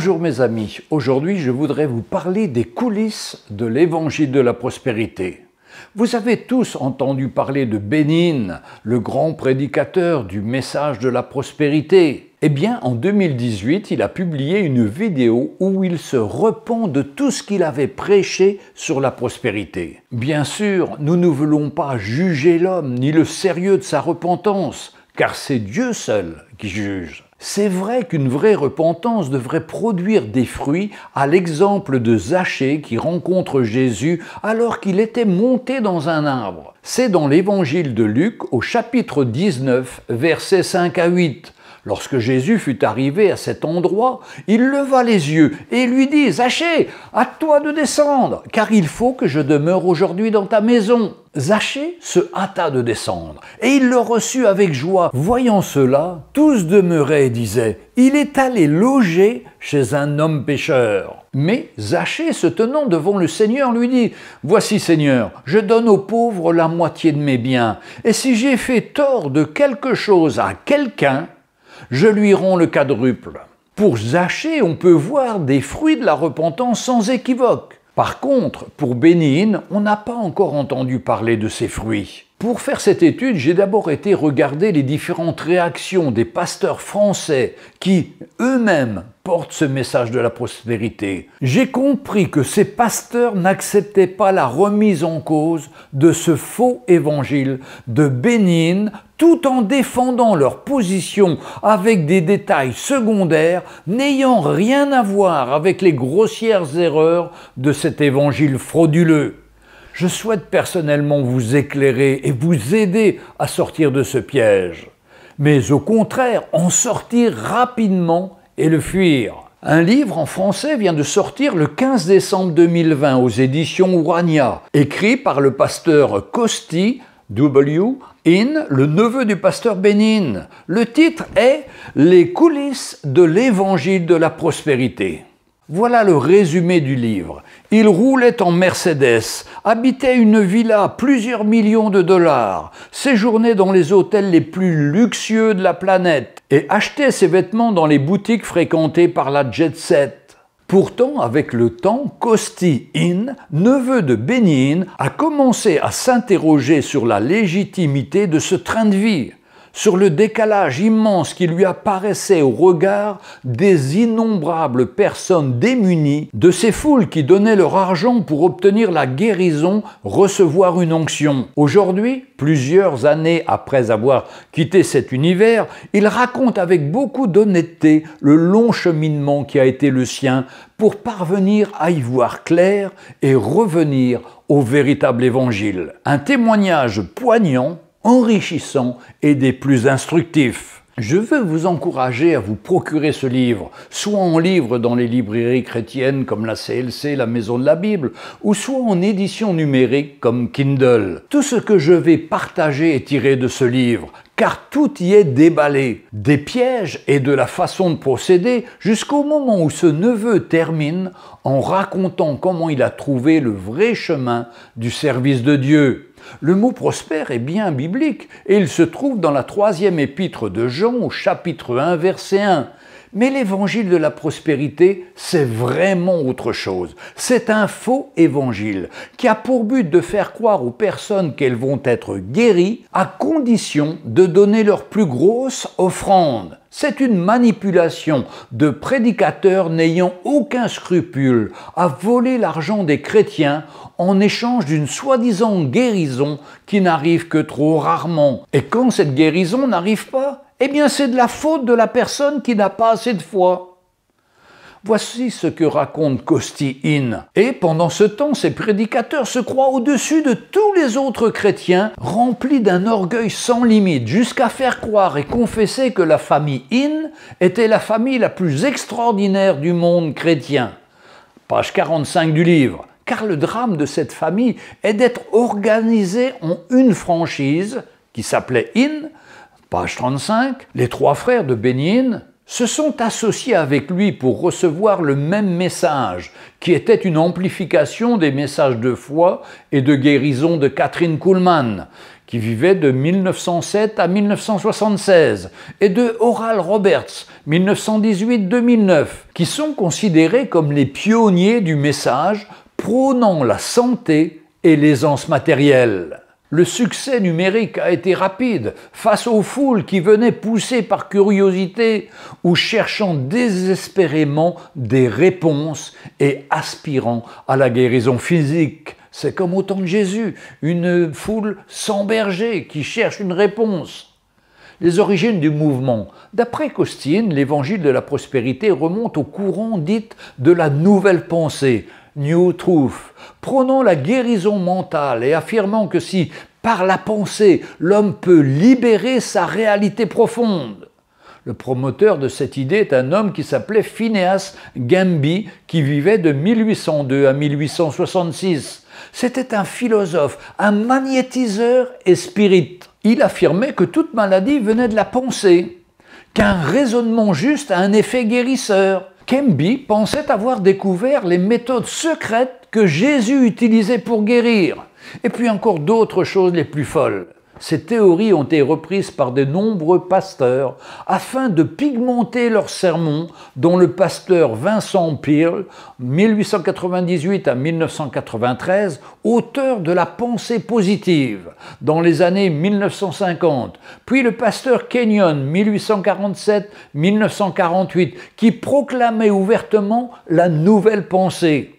Bonjour mes amis, aujourd'hui je voudrais vous parler des coulisses de l'évangile de la prospérité. Vous avez tous entendu parler de Bénin, le grand prédicateur du message de la prospérité. Eh bien, en 2018, il a publié une vidéo où il se repent de tout ce qu'il avait prêché sur la prospérité. Bien sûr, nous ne voulons pas juger l'homme ni le sérieux de sa repentance, car c'est Dieu seul qui juge. C'est vrai qu'une vraie repentance devrait produire des fruits, à l'exemple de Zachée qui rencontre Jésus alors qu'il était monté dans un arbre. C'est dans l'évangile de Luc au chapitre 19, versets 5 à 8. Lorsque Jésus fut arrivé à cet endroit, il leva les yeux et lui dit « Zachée, à toi de descendre, car il faut que je demeure aujourd'hui dans ta maison. » Zachée se hâta de descendre, et il le reçut avec joie. Voyant cela, tous demeuraient et disaient « Il est allé loger chez un homme pécheur. » Mais Zachée, se tenant devant le Seigneur, lui dit « Voici, Seigneur, je donne aux pauvres la moitié de mes biens, et si j'ai fait tort de quelque chose à quelqu'un, je lui rends le quadruple. » Pour Zachée, on peut voir des fruits de la repentance sans équivoque. Par contre, pour Bénin, on n'a pas encore entendu parler de ces fruits. Pour faire cette étude, j'ai d'abord été regarder les différentes réactions des pasteurs français qui, eux-mêmes, portent ce message de la prospérité. J'ai compris que ces pasteurs n'acceptaient pas la remise en cause de ce faux évangile de Bénin, tout en défendant leur position avec des détails secondaires n'ayant rien à voir avec les grossières erreurs de cet évangile frauduleux. Je souhaite personnellement vous éclairer et vous aider à sortir de ce piège, mais au contraire en sortir rapidement et le fuir. Un livre en français vient de sortir le 15 décembre 2020 aux éditions Urania, écrit par le pasteur Costi W. In, le neveu du pasteur Bénin. Le titre est « Les coulisses de l'évangile de la prospérité ». Voilà le résumé du livre. Il roulait en Mercedes, habitait une villa à plusieurs millions de dollars, séjournait dans les hôtels les plus luxueux de la planète et achetait ses vêtements dans les boutiques fréquentées par la jet set. Pourtant, avec le temps, Costi In, neveu de Bénin, a commencé à s'interroger sur la légitimité de ce train de vie, sur le décalage immense qui lui apparaissait au regard des innombrables personnes démunies, de ces foules qui donnaient leur argent pour obtenir la guérison, recevoir une onction. Aujourd'hui, plusieurs années après avoir quitté cet univers, il raconte avec beaucoup d'honnêteté le long cheminement qui a été le sien pour parvenir à y voir clair et revenir au véritable évangile. Un témoignage poignant, enrichissant et des plus instructifs. Je veux vous encourager à vous procurer ce livre, soit en livre dans les librairies chrétiennes comme la CLC, la Maison de la Bible, ou soit en édition numérique comme Kindle. Tout ce que je vais partager est tiré de ce livre, car tout y est déballé, des pièges et de la façon de procéder, jusqu'au moment où ce neveu termine en racontant comment il a trouvé le vrai chemin du service de Dieu. Le mot prospère est bien biblique et il se trouve dans la 3e épître de Jean au chapitre 1 verset 1. Mais l'évangile de la prospérité, c'est vraiment autre chose. C'est un faux évangile qui a pour but de faire croire aux personnes qu'elles vont être guéries à condition de donner leur plus grosse offrande. C'est une manipulation de prédicateurs n'ayant aucun scrupule à voler l'argent des chrétiens en échange d'une soi-disant guérison qui n'arrive que trop rarement. Et quand cette guérison n'arrive pas, eh bien c'est de la faute de la personne qui n'a pas assez de foi. Voici ce que raconte Costi In. Et pendant ce temps, ces prédicateurs se croient au-dessus de tous les autres chrétiens, remplis d'un orgueil sans limite, jusqu'à faire croire et confesser que la famille In était la famille la plus extraordinaire du monde chrétien. Page 45 du livre. Car le drame de cette famille est d'être organisée en une franchise qui s'appelait In. Page 35. Les trois frères de Bénin se sont associés avec lui pour recevoir le même message, qui était une amplification des messages de foi et de guérison de Kathryn Kuhlman, qui vivait de 1907 à 1976, et de Oral Roberts, 1918-2009, qui sont considérés comme les pionniers du message prônant la santé et l'aisance matérielle. Le succès numérique a été rapide face aux foules qui venaient poussées par curiosité ou cherchant désespérément des réponses et aspirant à la guérison physique. C'est comme au temps de Jésus, une foule sans berger qui cherche une réponse. Les origines du mouvement. D'après Costin, l'évangile de la prospérité remonte au courant dit de la nouvelle pensée, New Truth, prônant la guérison mentale et affirmant que si, par la pensée, l'homme peut libérer sa réalité profonde. Le promoteur de cette idée est un homme qui s'appelait Phineas Gamby, qui vivait de 1802 à 1866. C'était un philosophe, un magnétiseur et spirit. Il affirmait que toute maladie venait de la pensée, qu'un raisonnement juste a un effet guérisseur. Gamby pensait avoir découvert les méthodes secrètes que Jésus utilisait pour guérir. Et puis encore d'autres choses les plus folles. Ces théories ont été reprises par de nombreux pasteurs afin de pigmenter leurs sermons, dont le pasteur Vincent Peale, 1898 à 1993, auteur de la pensée positive, dans les années 1950, puis le pasteur Kenyon, 1847-1948, qui proclamait ouvertement la nouvelle pensée.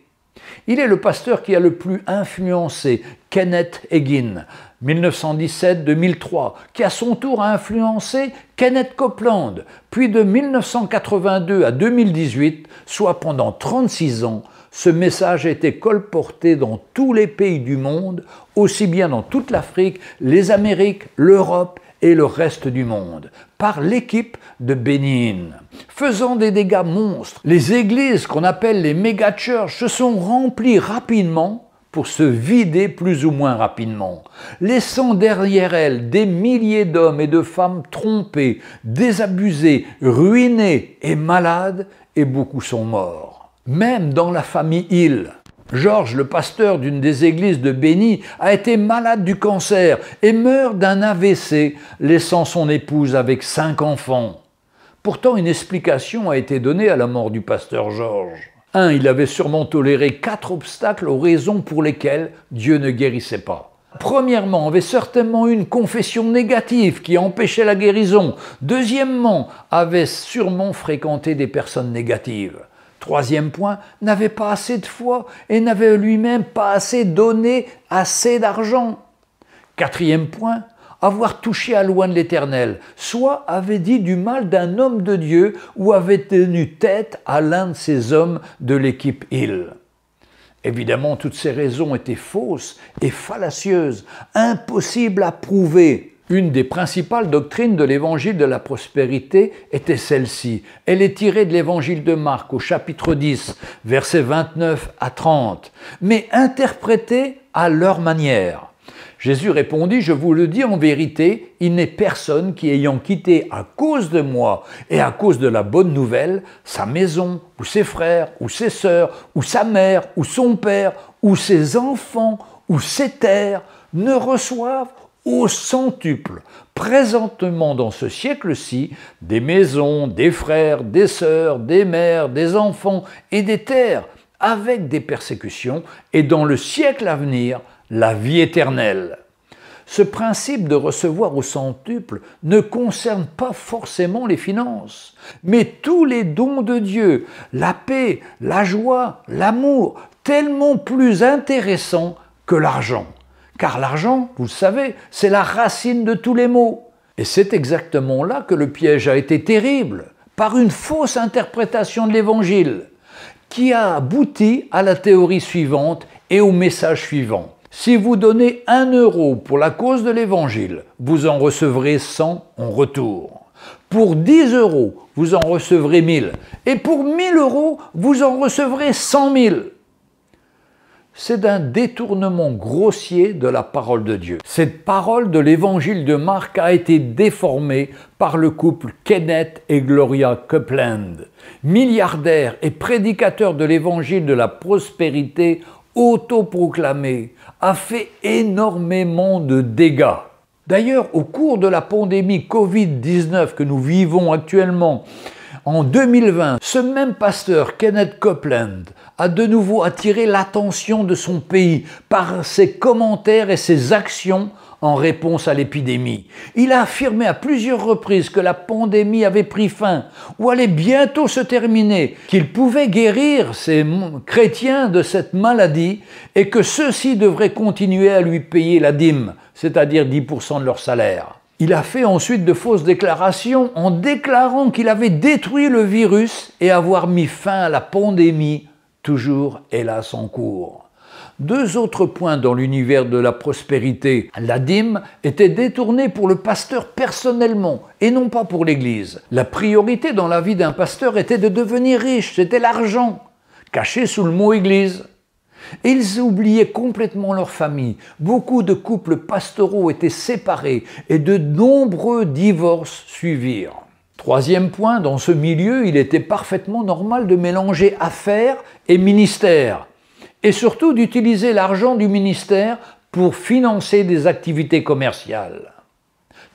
Il est le pasteur qui a le plus influencé Kenneth Hagin, 1917-2003, qui à son tour a influencé Kenneth Copeland, puis de 1982 à 2018, soit pendant 36 ans, ce message a été colporté dans tous les pays du monde, aussi bien dans toute l'Afrique, les Amériques, l'Europe et le reste du monde, par l'équipe de Benin, faisant des dégâts monstres. Les églises qu'on appelle les méga-churches se sont remplies rapidement pour se vider plus ou moins rapidement, laissant derrière elles des milliers d'hommes et de femmes trompés, désabusés, ruinés et malades, et beaucoup sont morts. Même dans la famille Hill, Georges, le pasteur d'une des églises de Béni, a été malade du cancer et meurt d'un AVC, laissant son épouse avec 5 enfants. Pourtant, une explication a été donnée à la mort du pasteur Georges. 1. Il avait sûrement toléré 4 obstacles aux raisons pour lesquelles Dieu ne guérissait pas. Premièrement, avait certainement une confession négative qui empêchait la guérison. Deuxièmement, avait sûrement fréquenté des personnes négatives. Troisième point, n'avait pas assez de foi et n'avait lui-même pas assez donné assez d'argent. Quatrième point, avoir touché à loin de l'Éternel, soit avait dit du mal d'un homme de Dieu ou avait tenu tête à l'un de ces hommes de l'équipe Hill. Évidemment, toutes ces raisons étaient fausses et fallacieuses, impossibles à prouver. Une des principales doctrines de l'évangile de la prospérité était celle-ci. Elle est tirée de l'évangile de Marc au chapitre 10, versets 29 à 30, mais interprétée à leur manière. Jésus répondit, « Je vous le dis en vérité, il n'est personne qui, ayant quitté à cause de moi et à cause de la bonne nouvelle, sa maison, ou ses frères, ou ses sœurs, ou sa mère, ou son père, ou ses enfants, ou ses terres, ne reçoive au centuple, présentement dans ce siècle-ci, des maisons, des frères, des sœurs, des mères, des enfants et des terres, avec des persécutions, et dans le siècle à venir, la vie éternelle. » Ce principe de recevoir au centuple ne concerne pas forcément les finances, mais tous les dons de Dieu, la paix, la joie, l'amour, tellement plus intéressants que l'argent. Car l'argent, vous le savez, c'est la racine de tous les maux. Et c'est exactement là que le piège a été terrible, par une fausse interprétation de l'Évangile, qui a abouti à la théorie suivante et au message suivant. Si vous donnez 1 euro pour la cause de l'Évangile, vous en recevrez 100 en retour. Pour 10 euros, vous en recevrez 1000. Et pour 1000 euros, vous en recevrez 100 000. C'est un détournement grossier de la parole de Dieu. Cette parole de l'évangile de Marc a été déformée par le couple Kenneth et Gloria Copeland, milliardaires et prédicateurs de l'évangile de la prospérité autoproclamé, a fait énormément de dégâts. D'ailleurs, au cours de la pandémie Covid-19 que nous vivons actuellement, en 2020, ce même pasteur, Kenneth Copeland, a de nouveau attiré l'attention de son pays par ses commentaires et ses actions en réponse à l'épidémie. Il a affirmé à plusieurs reprises que la pandémie avait pris fin ou allait bientôt se terminer, qu'il pouvait guérir ces chrétiens de cette maladie et que ceux-ci devraient continuer à lui payer la dîme, c'est-à-dire 10% de leur salaire. Il a fait ensuite de fausses déclarations en déclarant qu'il avait détruit le virus et avoir mis fin à la pandémie, toujours hélas en cours. Deux autres points dans l'univers de la prospérité. La dîme était détournée pour le pasteur personnellement et non pas pour l'Église. La priorité dans la vie d'un pasteur était de devenir riche, c'était l'argent, caché sous le mot Église. Et ils oubliaient complètement leur famille. Beaucoup de couples pastoraux étaient séparés et de nombreux divorces suivirent. Troisième point, dans ce milieu, il était parfaitement normal de mélanger affaires et ministère. Et surtout d'utiliser l'argent du ministère pour financer des activités commerciales.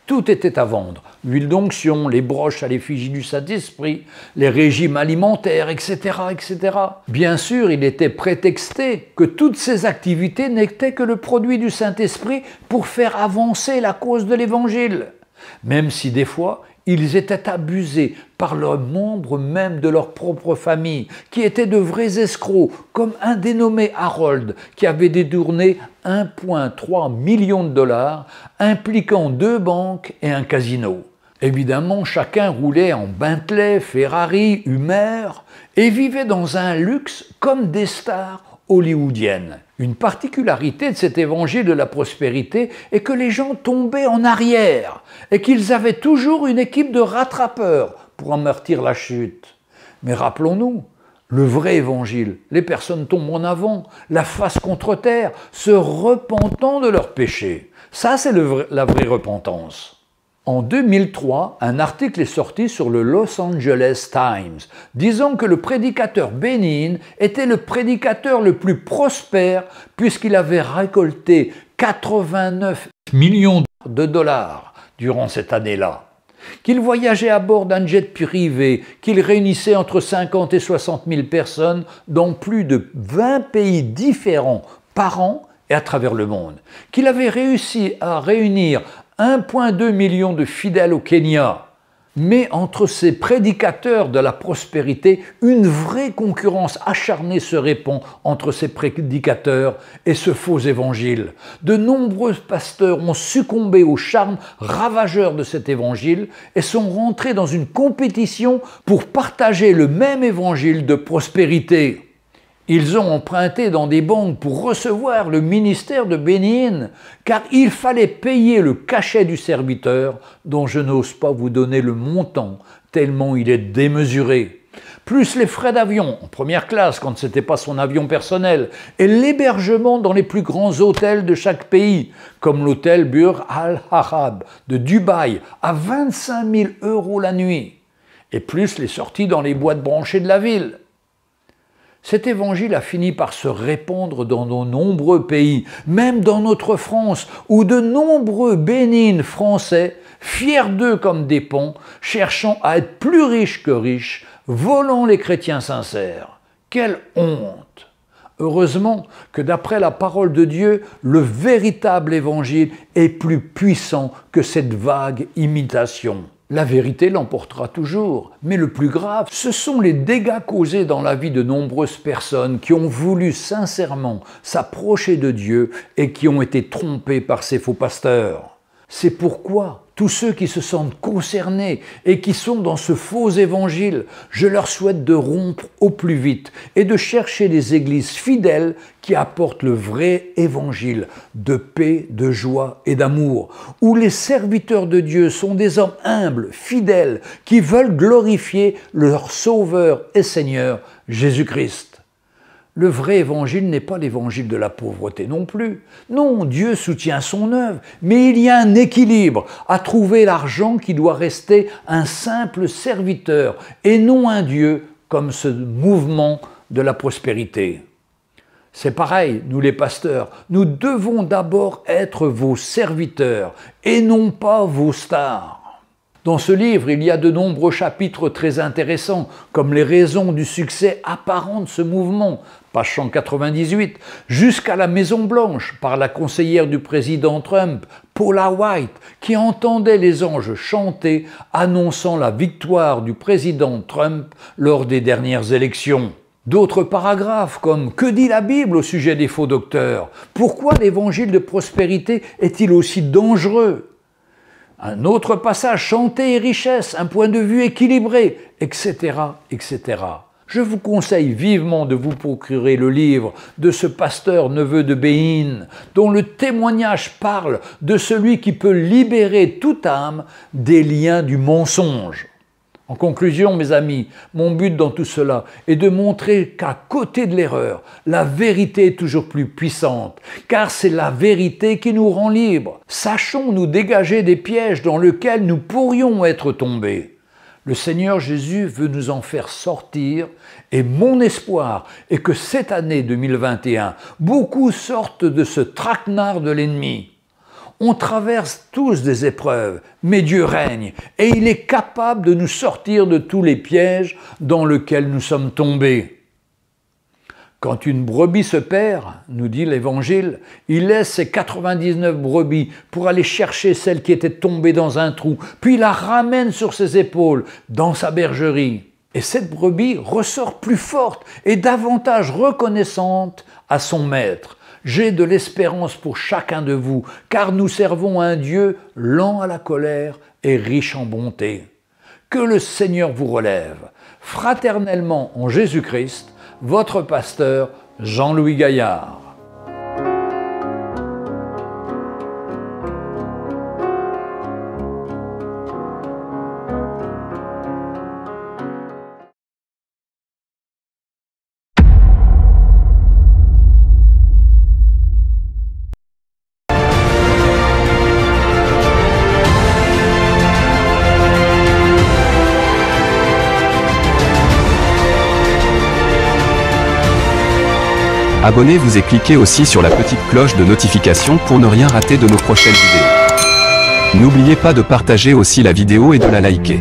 Tout était à vendre, l'huile d'onction, les broches à l'effigie du Saint-Esprit, les régimes alimentaires, etc., etc. Bien sûr, il était prétexté que toutes ces activités n'étaient que le produit du Saint-Esprit pour faire avancer la cause de l'Évangile, même si des fois, ils étaient abusés par leurs membres même de leur propre famille, qui étaient de vrais escrocs, comme un dénommé Harold, qui avait détourné 1,3 million de dollars, impliquant 2 banques et un casino. Évidemment, chacun roulait en Bentley, Ferrari, Hummer, et vivait dans un luxe comme des stars hollywoodiennes. Une particularité de cet évangile de la prospérité est que les gens tombaient en arrière et qu'ils avaient toujours une équipe de rattrapeurs pour amortir la chute. Mais rappelons-nous, le vrai évangile, les personnes tombent en avant, la face contre terre, se repentant de leurs péchés. Ça, c'est la vraie repentance. En 2003, un article est sorti sur le Los Angeles Times, disant que le prédicateur Benin était le prédicateur le plus prospère puisqu'il avait récolté 89 millions de dollars durant cette année-là. Qu'il voyageait à bord d'un jet privé, qu'il réunissait entre 50 et 60 000 personnes dans plus de 20 pays différents par an et à travers le monde. Qu'il avait réussi à réunir 1,2 million de fidèles au Kenya. Mais entre ces prédicateurs de la prospérité, une vraie concurrence acharnée se répand entre ces prédicateurs et ce faux évangile. De nombreux pasteurs ont succombé au charme ravageur de cet évangile et sont rentrés dans une compétition pour partager le même évangile de prospérité. Ils ont emprunté dans des banques pour recevoir le ministère de Bénin, car il fallait payer le cachet du serviteur, dont je n'ose pas vous donner le montant, tellement il est démesuré. Plus les frais d'avion, en première classe quand ce n'était pas son avion personnel, et l'hébergement dans les plus grands hôtels de chaque pays, comme l'hôtel Burj Al Arab de Dubaï, à 25 000 € la nuit, et plus les sorties dans les boîtes branchées de la ville. Cet évangile a fini par se répandre dans de nombreux pays, même dans notre France, où de nombreux bénines français, fiers d'eux comme des ponts, cherchant à être plus riches que riches, volant les chrétiens sincères. Quelle honte! Heureusement que d'après la parole de Dieu, le véritable évangile est plus puissant que cette vague imitation. La vérité l'emportera toujours, mais le plus grave, ce sont les dégâts causés dans la vie de nombreuses personnes qui ont voulu sincèrement s'approcher de Dieu et qui ont été trompées par ces faux pasteurs. C'est pourquoi tous ceux qui se sentent concernés et qui sont dans ce faux évangile, je leur souhaite de rompre au plus vite et de chercher des églises fidèles qui apportent le vrai évangile de paix, de joie et d'amour, où les serviteurs de Dieu sont des hommes humbles, fidèles, qui veulent glorifier leur Sauveur et Seigneur, Jésus-Christ. Le vrai évangile n'est pas l'évangile de la pauvreté non plus. Non, Dieu soutient son œuvre, mais il y a un équilibre à trouver l'argent qui doit rester un simple serviteur et non un Dieu comme ce mouvement de la prospérité. C'est pareil, nous les pasteurs, nous devons d'abord être vos serviteurs et non pas vos stars. Dans ce livre, il y a de nombreux chapitres très intéressants, comme les raisons du succès apparent de ce mouvement, page 198, jusqu'à la Maison-Blanche, par la conseillère du président Trump, Paula White, qui entendait les anges chanter, annonçant la victoire du président Trump lors des dernières élections. D'autres paragraphes comme « Que dit la Bible au sujet des faux docteurs ? Pourquoi l'évangile de prospérité est-il aussi dangereux ?» Un autre passage, santé et richesse, un point de vue équilibré, etc., etc. Je vous conseille vivement de vous procurer le livre de ce pasteur neveu de Bénin, dont le témoignage parle de celui qui peut libérer toute âme des liens du mensonge. En conclusion, mes amis, mon but dans tout cela est de montrer qu'à côté de l'erreur, la vérité est toujours plus puissante, car c'est la vérité qui nous rend libres. Sachons nous dégager des pièges dans lesquels nous pourrions être tombés. Le Seigneur Jésus veut nous en faire sortir et mon espoir est que cette année 2021, beaucoup sortent de ce traquenard de l'ennemi. On traverse tous des épreuves, mais Dieu règne et il est capable de nous sortir de tous les pièges dans lesquels nous sommes tombés. Quand une brebis se perd, nous dit l'Évangile, il laisse ses 99 brebis pour aller chercher celle qui était tombée dans un trou, puis la ramène sur ses épaules dans sa bergerie. Et cette brebis ressort plus forte et davantage reconnaissante à son maître. J'ai de l'espérance pour chacun de vous, car nous servons un Dieu lent à la colère et riche en bonté. Que le Seigneur vous relève. Fraternellement en Jésus-Christ, votre pasteur Jean-Louis Gaillard. Abonnez-vous et cliquez aussi sur la petite cloche de notification pour ne rien rater de nos prochaines vidéos. N'oubliez pas de partager aussi la vidéo et de la liker.